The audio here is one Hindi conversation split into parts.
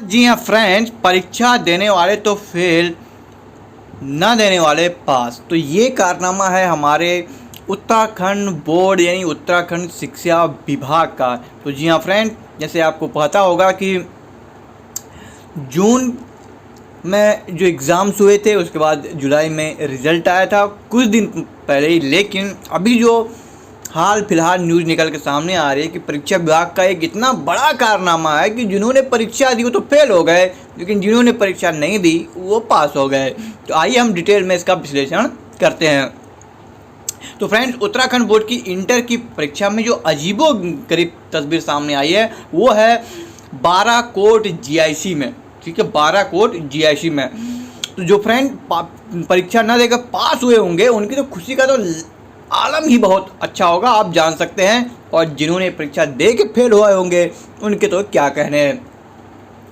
जी हाँ फ्रेंड्स, परीक्षा देने वाले तो फेल, ना देने वाले पास। तो ये कारनामा है हमारे उत्तराखंड बोर्ड यानी उत्तराखंड शिक्षा विभाग का। तो जी हाँ फ्रेंड, जैसे आपको पता होगा कि जून में जो एग्ज़ाम्स हुए थे उसके बाद जुलाई में रिज़ल्ट आया था कुछ दिन पहले ही। लेकिन अभी जो हाल फिलहाल न्यूज़ निकल के सामने आ रही है कि परीक्षा विभाग का एक इतना बड़ा कारनामा है कि जिन्होंने परीक्षा दी वो तो फेल हो गए, लेकिन जिन्होंने परीक्षा नहीं दी वो पास हो गए। तो आइए हम डिटेल में इसका विश्लेषण करते हैं। तो फ्रेंड्स, उत्तराखंड बोर्ड की इंटर की परीक्षा में जो अजीबो गरीब तस्वीर सामने आई है वो है बाराकोट जीआईसी में। ठीक है, बाराकोट जीआईसी में। तो जो फ्रेंड परीक्षा ना देकर पास हुए होंगे उनकी तो खुशी का तो आलम ही बहुत अच्छा होगा, आप जान सकते हैं। और जिन्होंने परीक्षा दे के फेल हुए होंगे उनके तो क्या कहने हैं,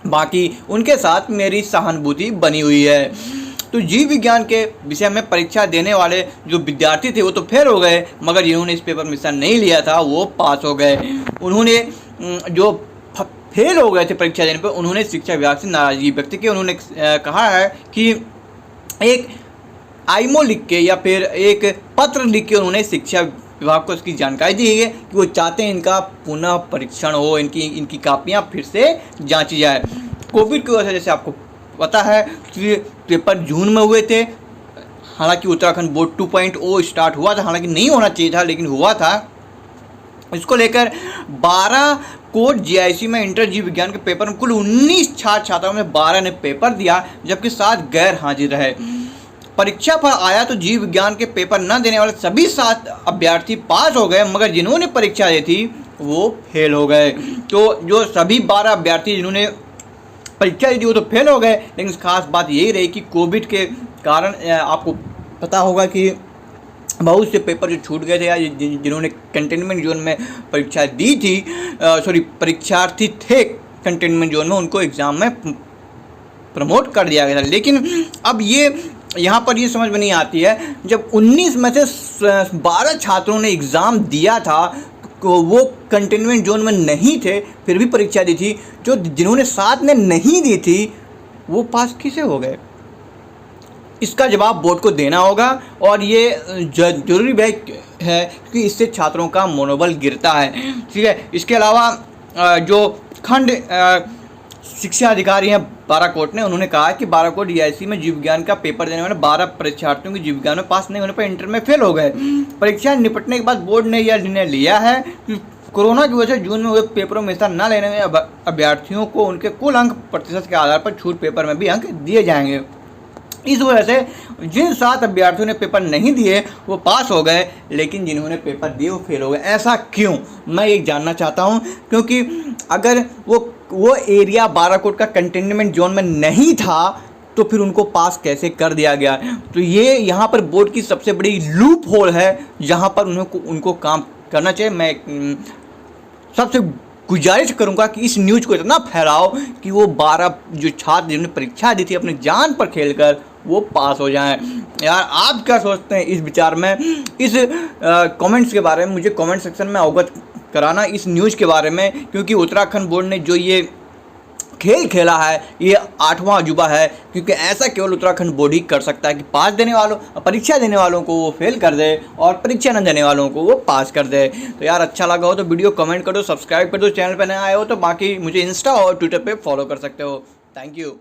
बाकी उनके साथ मेरी सहानुभूति बनी हुई है। तो जीव विज्ञान के विषय में परीक्षा देने वाले जो विद्यार्थी थे वो तो फेल हो गए, मगर जिन्होंने इस पेपर में हिस्सा नहीं लिया था वो पास हो गए। उन्होंने जो फेल हो गए थे परीक्षा देने पर, उन्होंने शिक्षा विभाग से नाराजगी व्यक्त की। उन्होंने कहा है कि एक आईमो लिख के या फिर एक पत्र लिख के उन्होंने शिक्षा विभाग को इसकी जानकारी दी है कि वो चाहते हैं इनका पुनः परीक्षण हो, इनकी कापियाँ फिर से जांची जाए। कोविड की वजह से जैसे आपको पता है कि पेपर जून में हुए थे, हालांकि उत्तराखंड बोर्ड 2.0 स्टार्ट हुआ था, हालांकि नहीं होना चाहिए था लेकिन हुआ था। इसको लेकर बाराकोट जीआईसी में इंटर जीव विज्ञान के पेपर में कुल 19 छात्र छात्राओं में 12 ने पेपर दिया, जबकि 7 गैर हाजिर रहे। परीक्षा पर आया तो जीव विज्ञान के पेपर न देने वाले सभी 7 अभ्यर्थी पास हो गए, मगर जिन्होंने परीक्षा दी थी वो फेल हो गए। तो जो सभी 12 अभ्यर्थी जिन्होंने परीक्षा दी थी वो तो फेल हो गए, लेकिन खास बात यही रही कि कोविड के कारण आपको पता होगा कि बहुत से पेपर जो छूट गए थे या जिन्होंने कंटेनमेंट जोन में परीक्षा दी थी, परीक्षार्थी थे कंटेनमेंट जोन में, उनको एग्ज़ाम में प्रमोट कर दिया गया था। लेकिन अब ये यहाँ पर ये समझ में नहीं आती है, जब 19 में से 12 छात्रों ने एग्ज़ाम दिया था तो वो कंटेनमेंट जोन में नहीं थे फिर भी परीक्षा दी थी, जो जिन्होंने 7 ने नहीं दी थी वो पास कैसे हो गए? इसका जवाब बोर्ड को देना होगा और ये जरूरी है क्योंकि इससे छात्रों का मनोबल गिरता है। ठीक है, इसके अलावा जो खंड शिक्षा अधिकारी हैं बाराकोट ने, उन्होंने कहा कि बाराकोट जीआईसी में जीव विज्ञान का पेपर देने वाले 12 परीक्षार्थियों की जीव विज्ञान में पास नहीं होने पर इंटर में फेल हो गए। परीक्षा निपटने के बाद बोर्ड ने यह निर्णय लिया है कि कोरोना की वजह से जून में हुए पेपरों में हिस्सा न लेने में अभ्यर्थियों को उनके कुल अंक प्रतिशत के आधार पर छूट पेपर में भी अंक दिए जाएंगे। इस वजह से जिन 7 अभ्यर्थियों ने पेपर नहीं दिए वो पास हो गए, लेकिन जिन्होंने पेपर दिए वो फेल हो गए। ऐसा क्यों, मैं ये जानना चाहता हूँ। क्योंकि अगर वो एरिया बाराकोट का कंटेनमेंट जोन में नहीं था तो फिर उनको पास कैसे कर दिया गया? तो ये यहाँ पर बोर्ड की सबसे बड़ी लूप होल है जहाँ पर उनको काम करना चाहिए। मैं सबसे गुजारिश करूंगा कि इस न्यूज़ को इतना फैलाओ कि वो 12 जो छात्र जिन्होंने परीक्षा दी थी अपनी जान पर खेलकर वो पास हो जाएं। यार, आप क्या सोचते हैं इस विचार में? इस कमेंट्स के बारे में मुझे कमेंट सेक्शन में अवगत कराना इस न्यूज़ के बारे में, क्योंकि उत्तराखंड बोर्ड ने जो ये खेल खेला है ये 8वां अजूबा है। क्योंकि ऐसा केवल उत्तराखंड बोर्ड ही कर सकता है कि पास देने वालों परीक्षा देने वालों को वो फेल कर दे और परीक्षा न देने वालों को वो पास कर दे। तो यार, अच्छा लगा हो तो वीडियो कमेंट कर दो, सब्सक्राइब कर दो, चैनल पर नए आए हो तो बाकी मुझे इंस्टा और ट्विटर पे फॉलो कर सकते हो। Thank you.